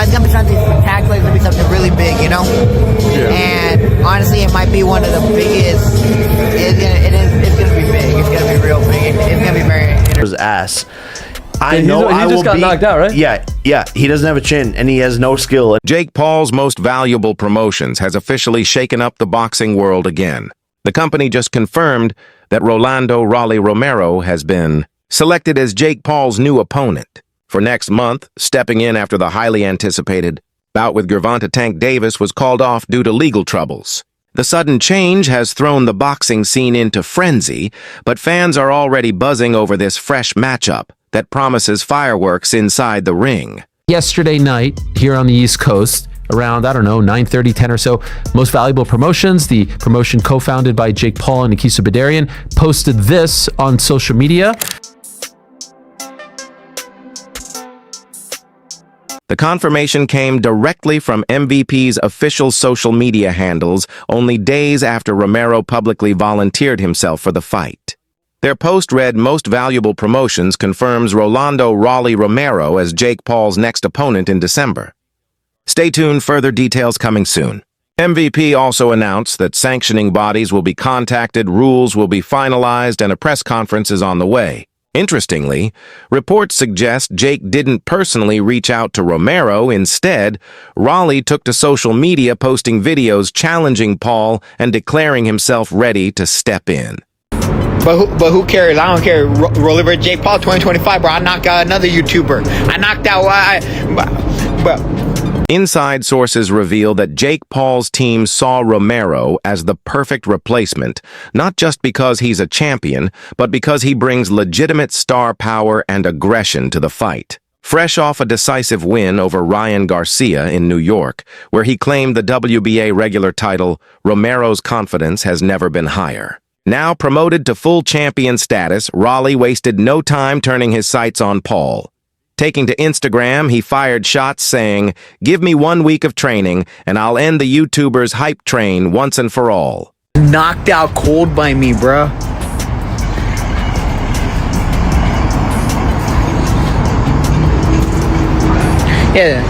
it's gonna be something spectacular. It's gonna be something really big, you know. Yeah. And honestly, it might be one of the biggest. It's gonna be big. It's gonna be real big. It's gonna be very interesting. His ass. I He know I just will got beat, knocked out, right? Yeah. He doesn't have a chin, and he has no skill. Jake Paul's Most Valuable Promotions has officially shaken up the boxing world again. The company just confirmed that Rolly Romero has been selected as Jake Paul's new opponent for next month, stepping in after the highly anticipated bout with Gervonta Tank Davis was called off due to legal troubles. The sudden change has thrown the boxing scene into frenzy, but fans are already buzzing over this fresh matchup that promises fireworks inside the ring. Yesterday night here on the East Coast, around, I don't know, 9:30, 10 or so, Most Valuable Promotions, the promotion co-founded by Jake Paul and Nikisa Badarian, posted this on social media. The confirmation came directly from MVP's official social media handles only days after Romero publicly volunteered himself for the fight. Their post read, Most Valuable Promotions confirms Rolly Romero as Jake Paul's next opponent in December. Stay tuned, further details coming soon. MVP also announced that sanctioning bodies will be contacted, rules will be finalized, and a press conference is on the way. Interestingly, reports suggest Jake didn't personally reach out to Romero. Instead, Rolly took to social media posting videos challenging Paul and declaring himself ready to step in. But who cares? I don't care. Rolly vs. Jake Paul 2025, bro. I knocked out another YouTuber. I knocked out. Inside sources reveal that Jake Paul's team saw Romero as the perfect replacement, not just because he's a champion, but because he brings legitimate star power and aggression to the fight. Fresh off a decisive win over Ryan Garcia in New York, where he claimed the WBA regular title, Romero's confidence has never been higher. Now promoted to full champion status, Rolly wasted no time turning his sights on Paul. Taking to Instagram, he fired shots saying, "Give me 1 week of training, and I'll end the YouTuber's hype train once and for all." Knocked out cold by me, bruh. Yeah.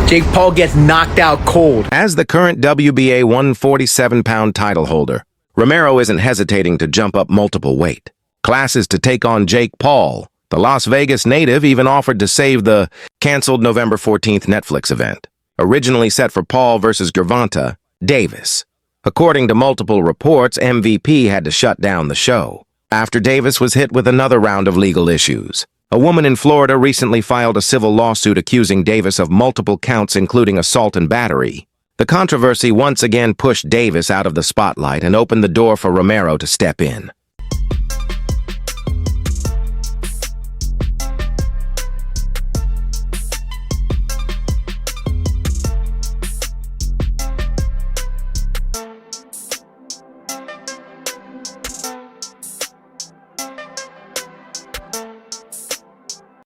Jake Paul gets knocked out cold. As the current WBA 147-pound title holder, Romero isn't hesitating to jump up multiple weight classes to take on Jake Paul. The Las Vegas native even offered to save the canceled November 14th Netflix event, originally set for Paul versus Gervonta Davis. According to multiple reports, MVP had to shut down the show after Davis was hit with another round of legal issues. A woman in Florida recently filed a civil lawsuit accusing Davis of multiple counts, including assault and battery. The controversy once again pushed Davis out of the spotlight and opened the door for Romero to step in.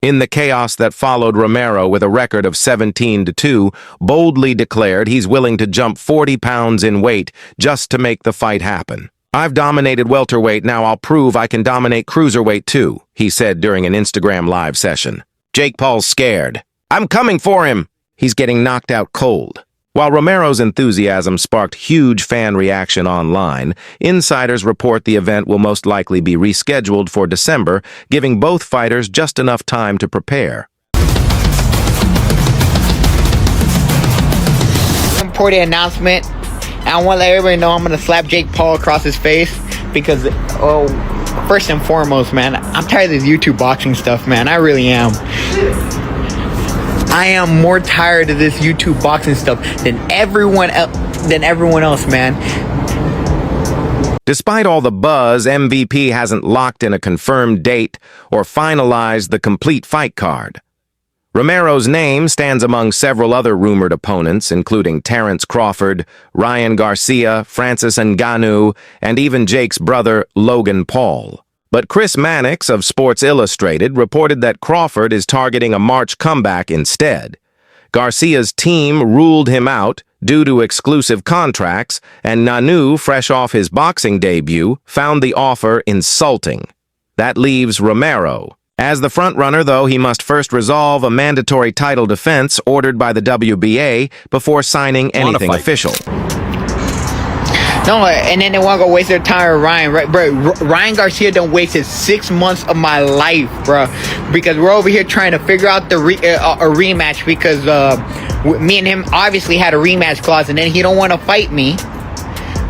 In the chaos that followed, Romero, with a record of 17-2, boldly declared he's willing to jump 40 pounds in weight just to make the fight happen. "I've dominated welterweight, now I'll prove I can dominate cruiserweight too," he said during an Instagram live session. Jake Paul's scared. "I'm coming for him." He's getting knocked out cold. While Romero's enthusiasm sparked huge fan reaction online, insiders report the event will most likely be rescheduled for December, giving both fighters just enough time to prepare. Important announcement. I want to let everybody know I'm going to slap Jake Paul across his face because, first and foremost, man, I'm tired of this YouTube boxing stuff, man. I really am. I am more tired of this YouTube boxing stuff than everyone else, man. Despite all the buzz, MVP hasn't locked in a confirmed date or finalized the complete fight card. Romero's name stands among several other rumored opponents, including Terrence Crawford, Ryan Garcia, Francis Ngannou, and even Jake's brother, Logan Paul. But Chris Mannix of Sports Illustrated reported that Crawford is targeting a March comeback instead. Garcia's team ruled him out due to exclusive contracts, and Ngannou, fresh off his boxing debut, found the offer insulting. That leaves Romero, As the frontrunner, though, he must first resolve a mandatory title defense ordered by the WBA before signing anything official. No, and then they want to go waste their time with Ryan, right, bro? Ryan Garcia done wasted 6 months of my life, bro, because we're over here trying to figure out the a rematch because me and him obviously had a rematch clause, and then he don't want to fight me,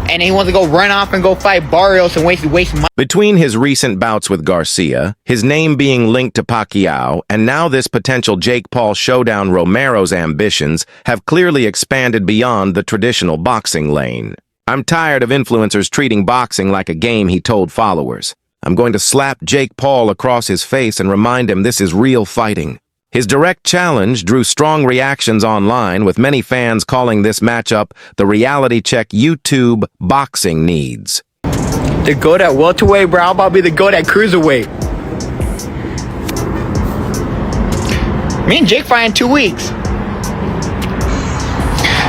and he wants to go run off and go fight Barrios and waste my. Between his recent bouts with Garcia, his name being linked to Pacquiao, and now this potential Jake Paul showdown, Romero's ambitions have clearly expanded beyond the traditional boxing lane. I'm tired of influencers treating boxing like a game, he told followers. I'm going to slap Jake Paul across his face and remind him this is real fighting. His direct challenge drew strong reactions online, with many fans calling this matchup the reality check YouTube boxing needs. The GOAT at welterweight, bro. I'm about to be the GOAT at cruiserweight. Me and Jake fight in 2 weeks.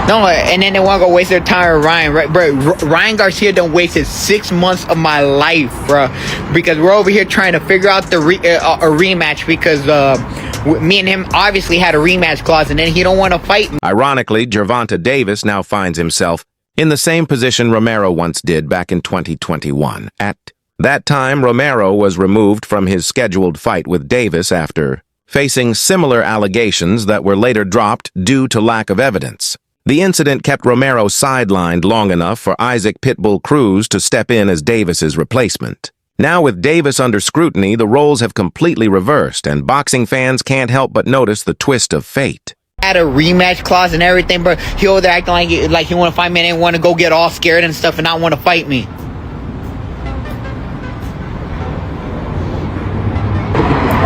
No, and then they want to go waste their time with Ryan, right, bro? Ryan Garcia done wasted 6 months of my life, bro, because we're over here trying to figure out the a rematch because me and him obviously had a rematch clause, and then he don't want to fight me. Ironically, Gervonta Davis now finds himself in the same position Romero once did back in 2021. At that time, Romero was removed from his scheduled fight with Davis after facing similar allegations that were later dropped due to lack of evidence. The incident kept Romero sidelined long enough for Isaac Pitbull Cruz to step in as Davis's replacement. Now with Davis under scrutiny, the roles have completely reversed, and boxing fans can't help but notice the twist of fate. Had a rematch clause and everything, bro. He over there acting like he want to fight me and didn't want to go get all scared and stuff and not want to fight me.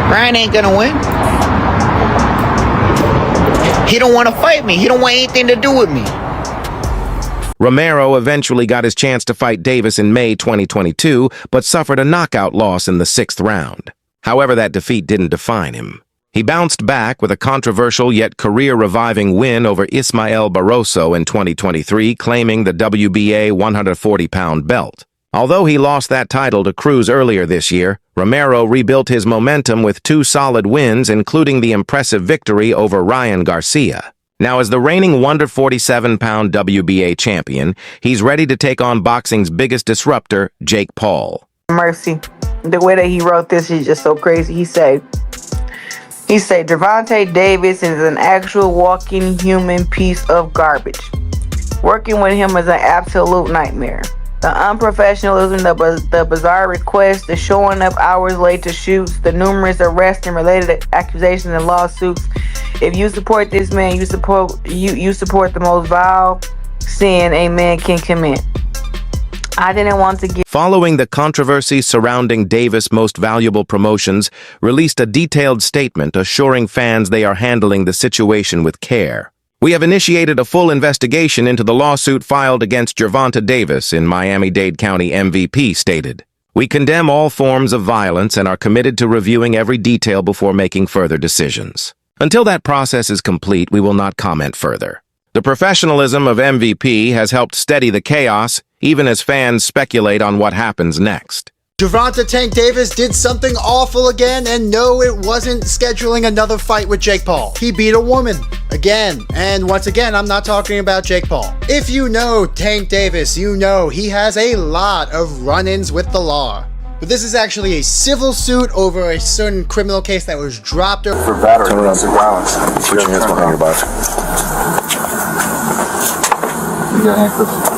Ryan ain't gonna win. He don't want to fight me. He don't want anything to do with me. Romero eventually got his chance to fight Davis in May 2022, but suffered a knockout loss in the 6th round. However, that defeat didn't define him. He bounced back with a controversial yet career-reviving win over Ismael Barroso in 2023, claiming the WBA 140-pound belt. Although he lost that title to Cruz earlier this year, Romero rebuilt his momentum with 2 solid wins, including the impressive victory over Ryan Garcia. Now, as the reigning 147-pound WBA champion, he's ready to take on boxing's biggest disruptor, Jake Paul. Mercy. The way that he wrote this is just so crazy. He said, Gervonta Davis is an actual walking human piece of garbage. Working with him is an absolute nightmare. The unprofessionalism, the bizarre requests, the showing up hours late to shoots, the numerous arrests and related accusations and lawsuits. If you support this man, you support the most vile sin a man can commit. I didn't want to get... Following the controversy surrounding Davis' Most Valuable Promotions released a detailed statement assuring fans they are handling the situation with care. We have initiated a full investigation into the lawsuit filed against Gervonta Davis in Miami-Dade County, MVP stated. We condemn all forms of violence and are committed to reviewing every detail before making further decisions. Until that process is complete, we will not comment further. The professionalism of MVP has helped steady the chaos, even as fans speculate on what happens next. Gervonta Tank Davis did something awful again, and no, it wasn't scheduling another fight with Jake Paul. He beat a woman. Again. And once again, I'm not talking about Jake Paul. If you know Tank Davis, you know he has a lot of run-ins with the law. But this is actually a civil suit over a certain criminal case that was dropped for battery domestic violence. Put your hands behind your back. You got handcuffs?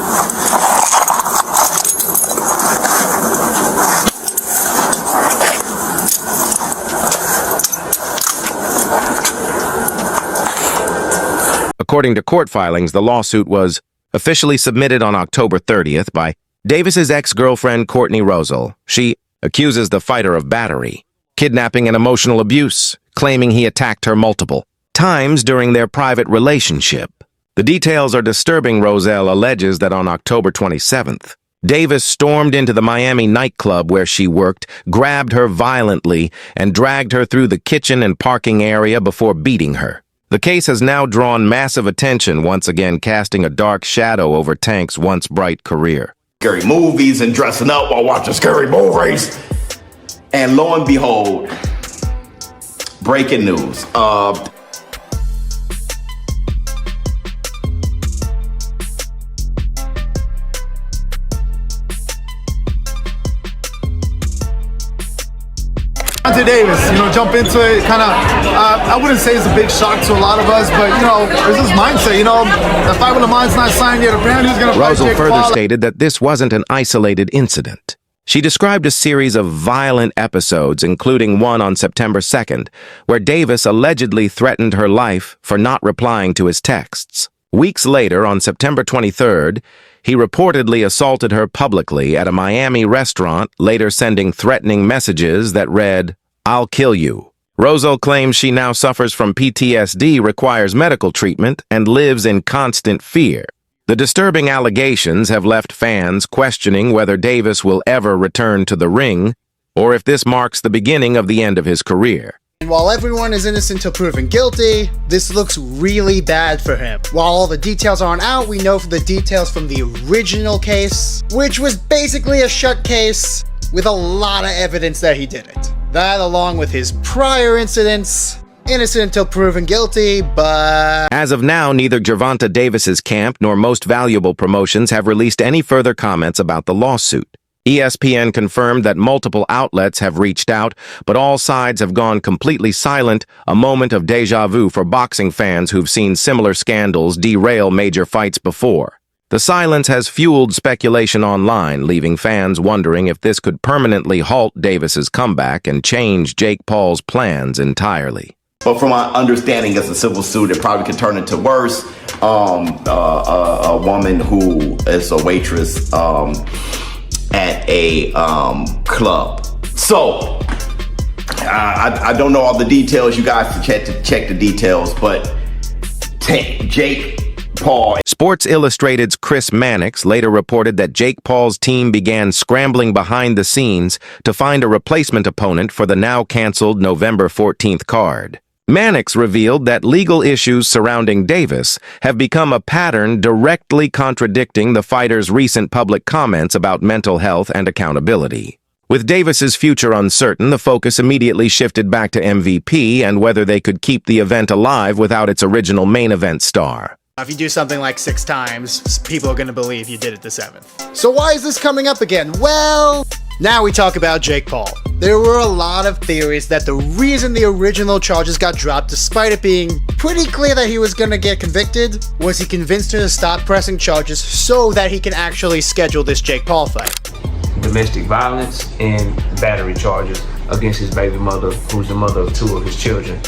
According to court filings, the lawsuit was officially submitted on October 30th by Davis's ex-girlfriend Courtney Rosal. She accuses the fighter of battery, kidnapping, and emotional abuse, claiming he attacked her multiple times during their private relationship. The details are disturbing. Rosal alleges that on October 27th, Davis stormed into the Miami nightclub where she worked, grabbed her violently, and dragged her through the kitchen and parking area before beating her. The case has now drawn massive attention, once again casting a dark shadow over Tank's once bright career. Scary movies and dressing up while watching scary movies. And lo and behold, breaking news. Gervonta Davis, jump into it, kind of, I wouldn't say it's a big shock to a lot of us, but, there's this mindset, the fight with Lamont's not signed yet. Apparently he's going to fight Rosal Jake further Paul. stated that this wasn't an isolated incident. She described a series of violent episodes, including one on September 2nd, where Davis allegedly threatened her life for not replying to his texts. Weeks later, on September 23rd, he reportedly assaulted her publicly at a Miami restaurant, later sending threatening messages that read, "I'll kill you." Rosal claims she now suffers from PTSD, requires medical treatment, and lives in constant fear. The disturbing allegations have left fans questioning whether Davis will ever return to the ring, or if this marks the beginning of the end of his career. And while everyone is innocent till proven guilty, this looks really bad for him. While all the details aren't out, we know the details from the original case, which was basically a shut case with a lot of evidence that he did it. That, along with his prior incidents, innocent until proven guilty, but... As of now, neither Gervonta Davis's camp nor Most Valuable Promotions have released any further comments about the lawsuit. ESPN confirmed that multiple outlets have reached out, but all sides have gone completely silent, a moment of déjà vu for boxing fans who've seen similar scandals derail major fights before. The silence has fueled speculation online, leaving fans wondering if this could permanently halt Davis's comeback and change Jake Paul's plans entirely. But from my understanding, it's a civil suit. It probably could turn into worse. A woman who is a waitress at a club. So I don't know all the details. You guys can check the details. But Jake Paul. Sports Illustrated's Chris Mannix later reported that Jake Paul's team began scrambling behind the scenes to find a replacement opponent for the now canceled November 14th card. Mannix revealed that legal issues surrounding Davis have become a pattern directly contradicting the fighter's recent public comments about mental health and accountability. With Davis's future uncertain, the focus immediately shifted back to MVP and whether they could keep the event alive without its original main event star. If you do something like 6 times, people are going to believe you did it the 7th. So why is this coming up again? Well, now we talk about Jake Paul. There were a lot of theories that the reason the original charges got dropped, despite it being pretty clear that he was going to get convicted, was he convinced her to stop pressing charges so that he can actually schedule this Jake Paul fight. Domestic violence and battery charges against his baby mother, who's the mother of 2 of his children,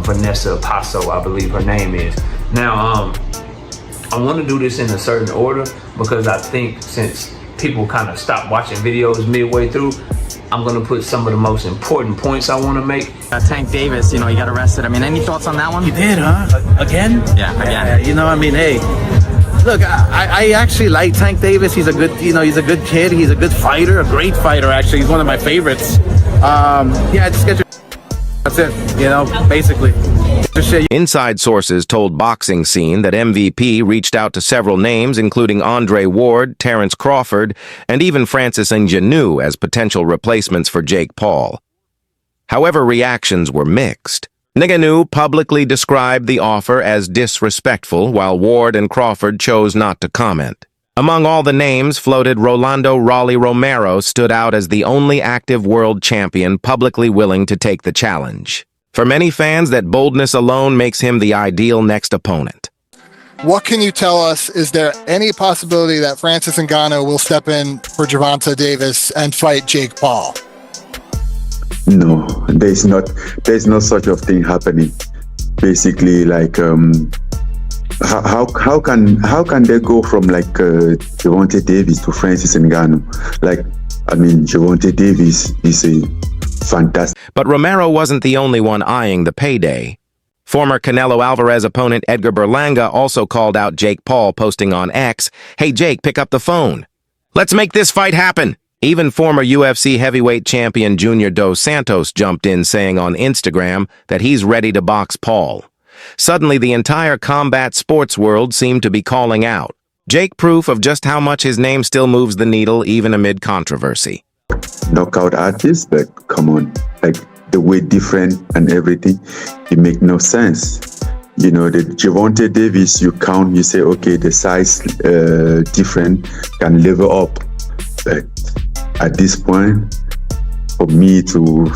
Vanessa Paso, I believe her name is. Now, I want to do this in a certain order because I think since people kind of stopped watching videos midway through, I'm going to put some of the most important points I want to make. Tank Davis, he got arrested. Any thoughts on that one? You did, huh? Again? Yeah, again. Hey, look, I actually like Tank Davis. He's a good, he's a good kid. He's a good fighter, a great fighter, actually. He's one of my favorites. Just get your... That's it, basically. Inside sources told Boxing Scene that MVP reached out to several names, including Andre Ward, Terrence Crawford, and even Francis Ngannou as potential replacements for Jake Paul. However, reactions were mixed. Ngannou publicly described the offer as disrespectful, while Ward and Crawford chose not to comment. Among all the names floated, Rolly Romero stood out as the only active world champion publicly willing to take the challenge. For many fans, that boldness alone makes him the ideal next opponent. What can you tell us? Is there any possibility that Francis Ngannou will step in for Gervonta Davis and fight Jake Paul? No, there's no such of thing happening. Basically, like how can they go from like Gervonta Davis to Francis Ngannou? Gervonta Davis is a fantastic. But Romero wasn't the only one eyeing the payday. Former Canelo Alvarez opponent Edgar Berlanga also called out Jake Paul, posting on X, "Hey Jake, pick up the phone. Let's make this fight happen." Even former UFC heavyweight champion Junior Dos Santos jumped in, saying on Instagram that he's ready to box Paul. Suddenly, the entire combat sports world seemed to be calling out. Jake proof of just how much his name still moves the needle even amid controversy. Knockout artist, but come on, the weight different and everything, it make no sense. You know, the Gervonta Davis, you count, you say, okay, the size different can level up. But at this point, for me to,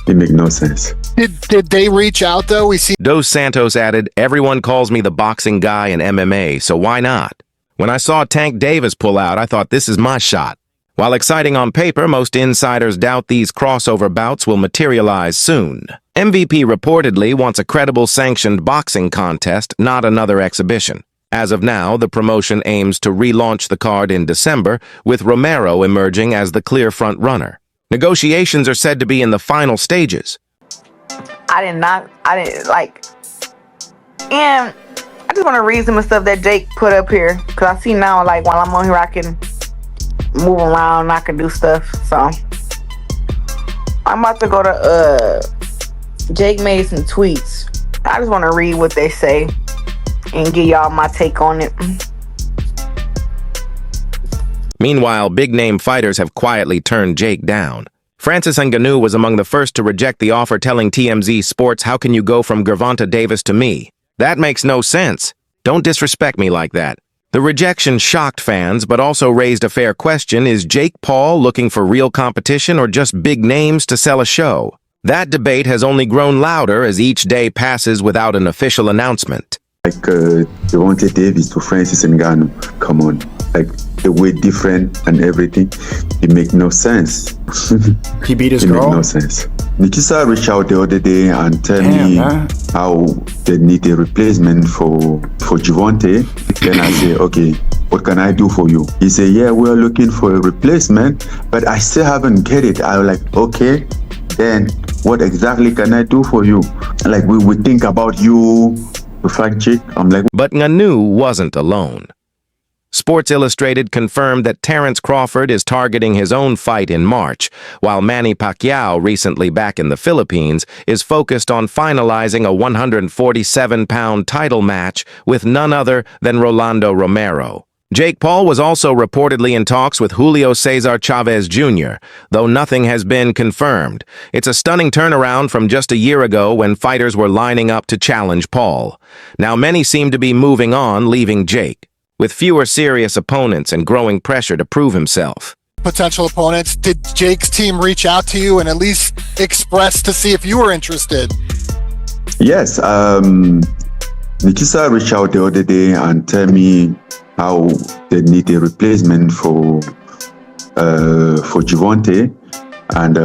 it make no sense. Did they reach out though? We see Dos Santos added, everyone calls me the boxing guy in MMA, so why not? When I saw Tank Davis pull out, I thought this is my shot. While exciting on paper, most insiders doubt these crossover bouts will materialize soon. MVP reportedly wants a credible sanctioned boxing contest, not another exhibition. As of now, the promotion aims to relaunch the card in December, with Romero emerging as the clear front runner. Negotiations are said to be in the final stages. And I just want to read some of the stuff that Jake put up here, because I see now, like, while I'm on here, I can move around and I can do stuff. So I'm about to go to Jake made some tweets. I just want to read what they say and give y'all my take on it. Meanwhile, big-name fighters have quietly turned Jake down. Francis Ngannou was among the first to reject the offer, telling TMZ Sports, "How can you go from Gervonta Davis to me? That makes no sense. Don't disrespect me like that." The rejection shocked fans, but also raised a fair question: is Jake Paul looking for real competition or just big names to sell a show? That debate has only grown louder as each day passes without an official announcement. Like Gervonta Davis to Francis Ngannou, come on. Like the weight different and everything, it make no sense. He beat his it girl? make no sense. Nikisa reached out the other day and tell me how they need a replacement for Gervonta. Then I say, okay, what can I do for you? He said, yeah, we're looking for a replacement, but I still haven't get it. I was like, okay, then what exactly can I do for you? Like we would think about you, the fact check. I'm like, but Ngannou wasn't alone. Sports Illustrated confirmed that Terence Crawford is targeting his own fight in March, while Manny Pacquiao, recently back in the Philippines, is focused on finalizing a 147-pound title match with none other than Rolly Romero. Jake Paul was also reportedly in talks with Julio Cesar Chavez Jr., though nothing has been confirmed. It's a stunning turnaround from just a year ago when fighters were lining up to challenge Paul. Now many seem to be moving on, leaving Jake, with fewer serious opponents and growing pressure to prove himself. potential opponents. Did Jake's team reach out to you and at least express to see if you were interested? Yes, Nikisa reached out the other day and tell me how they need a replacement for Gervonta, and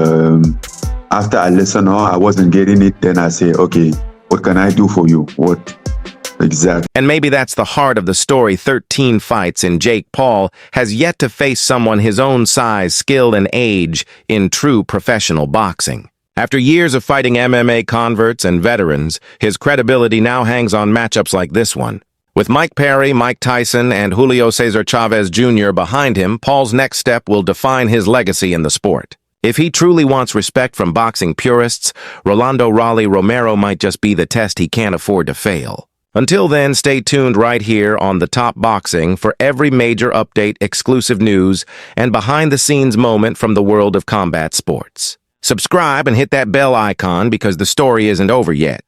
after I listened, I wasn't getting it. Then I say, okay, what can I do for you? What exactly? And maybe that's the heart of the story. 13 fights, and Jake Paul has yet to face someone his own size, skill, and age in true professional boxing. After years of fighting MMA converts and veterans, his credibility now hangs on matchups like this one. With Mike Perry, Mike Tyson, and Julio Cesar Chavez Jr. behind him, Paul's next step will define his legacy in the sport. If he truly wants respect from boxing purists, Rolly Romero might just be the test he can't afford to fail. Until then, stay tuned right here on The Top Boxing for every major update, exclusive news, and behind-the-scenes moment from the world of combat sports. Subscribe and hit that bell icon because the story isn't over yet.